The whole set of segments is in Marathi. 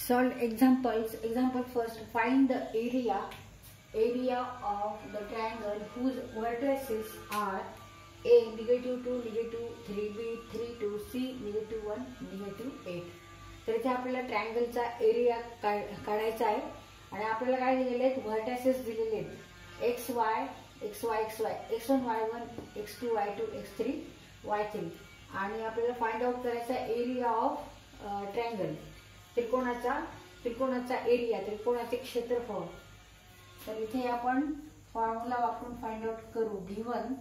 Solve examples. Example first. Find the area of the triangle whose vertices are A -2, -3, B 3 2, C -1, -8. तर इथे आपल्याला ट्रायंगलचा एरिया काढायचा आहे आणि आपल्याला काय दिलेले आहेत, व्हर्टिसेस दिलेले आहेत XY XY XY X1 Y1 X2 Y2 X3 Y3 आणि आपल्याला फाइंड आउट करायचा एरिया ऑफ ट्रायंगल, त्रिकोणाचा एरिया, त्रिकोणाचे क्षेत्रफळ. तर इथे आपण फॉर्म्युला वापरून फाइंड आउट करू. Given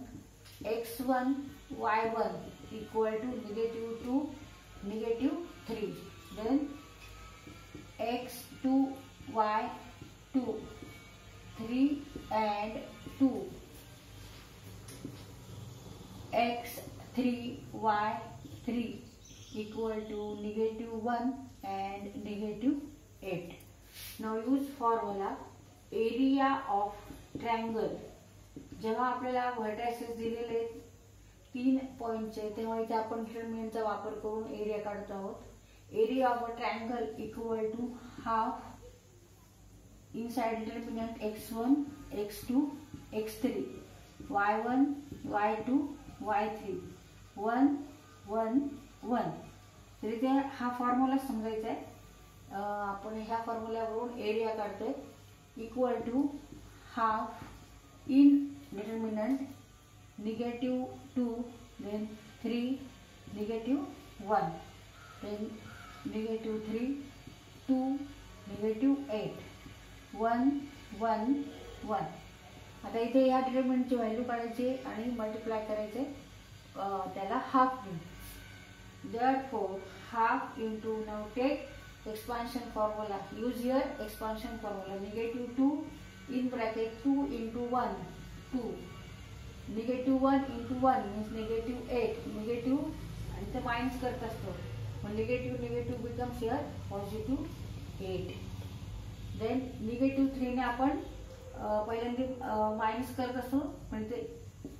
X1 Y1 equal to -2 -3, then X2 Y2 3 and 2, X3 Y3 equal to -1 and -8. Now use formula area of triangle. जेव्हा आपल्याला व्हर्टिसेस दिलेले 3 पॉइंटचे तेव्हा इथे आपण डिटरमिनंटचा वापर करून एरिया काढतो आहोत. Area of a triangle equal to half inside determinant X1 X2 X3 Y1 Y2 Y3 1 1 1. तर इथे हा फॉर्म्युला समजायचा आहे. आपण ह्या फॉर्म्युल्यावरून एरिया काढतोय. Equal to half in determinant -2, then 3 -1, then -3 2 -8 1 1 1. आता इथे या डिटरमिनंटची व्हॅल्यू काढायची आणि मल्टिप्लाय करायचे, त्याला हाफ घेऊन. Therefore half into, now take expansion formula, use your expansion formula. -2 in bracket 2 into 1 2, -1 into 1 means -8, negative आणि ते मायनस करत असतो. negative becomes here +8. then -3 ने आपण पहिल्यांदा मायनस करत असतो म्हणजे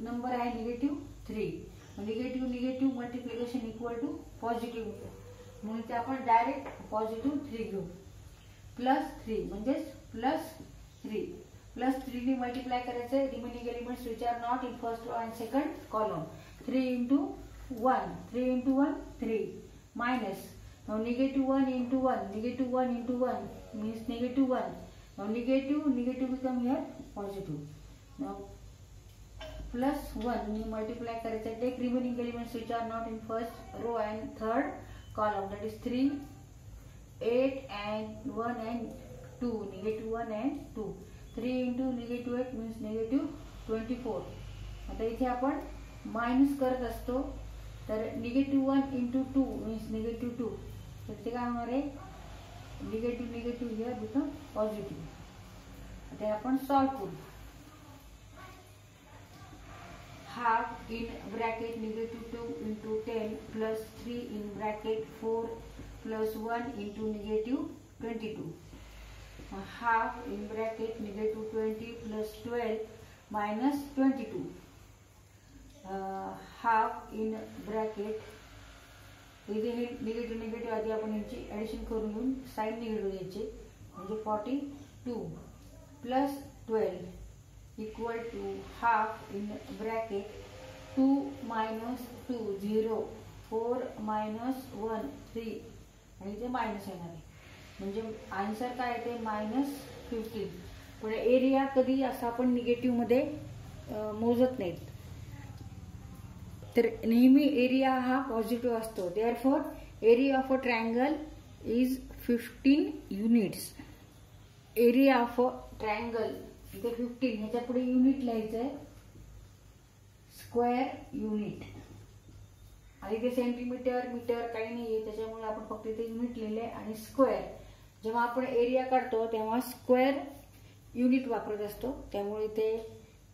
नंबर आहे -3. negative multiplication equal to positive होतो म्हणून ते आपण डायरेक्ट +3 घेऊ. +3 म्हणजे +3 +3 ने मल्टिप्लाय करायचे remaining elements which are not in first row and second column. 3 into 1 3 minus. Now -1 into 1 into 1 means -1. Now negative become here positive. Now +1 ने मल्टिप्लाय करायचे. Take remaining elements which are not in first row and third column, that is 3 8 and 1 and 2, -1 and 2. 3 into -8 means -24. आता इथे आपण मायनस करत असतो तर -1 into 2 means -2. तर ते काय होणार आहे, निगेटिव्ह हिअर बिकम पॉझिटिव्ह. आता आपण सॉल्व करू. Half in bracket -2 into 10 plus 3 in bracket 4 plus 1 into -22. Half in bracket -20 plus 12 minus 22. Half in bracket इथे हे निगेटिव्ह आधी आपण यांची ॲडिशन करून घेऊन साईड निगेटिव्ह द्यायचे म्हणजे 42 plus 12 equal to half in bracket 2 minus 2 0 4 minus 1 3 आणि इथे मायनस येणार आहे म्हणजे आन्सर काय येते -15. पण एरिया कधी असं आपण निगेटिव्ह मध्ये मोजत नाहीत, तर नेहमी एरिया हा पॉझिटिव्ह असतो. Therefore area of a triangle is 15 units. Area of a triangle इथे 15, ह्याच्या पुढे युनिट लिहायचं आहे, स्क्वेअर युनिट. आणि इथे सेंटीमीटर मीटर काही नाहीये त्याच्यामुळे आपण फक्त इथे युनिट लिहिले आणि स्क्वेअर. जेव्हा आपण एरिया काढतो तेव्हा स्क्वेअर युनिट वापरत असतो, त्यामुळे इथे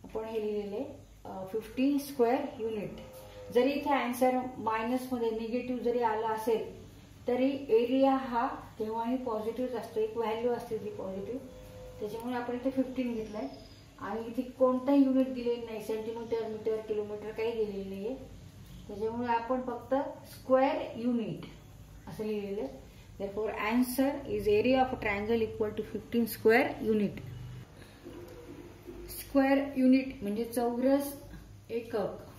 आपण हे लिहिलेले 15 स्क्वेअर युनिट. जरी इथे आन्सर मायनस मध्ये निगेटिव्ह जरी आला असेल तरी एरिया हा केव्हाही पॉझिटिव्ह असतो, एक व्हॅल्यू असते ती पॉझिटिव्ह, त्याच्यामुळे आपण इथे 15 घेतलंय. आणि इथे कोणताही युनिट दिलेलं नाही, सेंटीमीटर मीटर किलोमीटर काही दिलेलं नाहीये, त्याच्यामुळे आपण फक्त स्क्वेअर युनिट असं लिहिलेलं. Therefore, answer is area of a triangle equal to 15 square unit. Square unit म्हणजे चौरस एकक.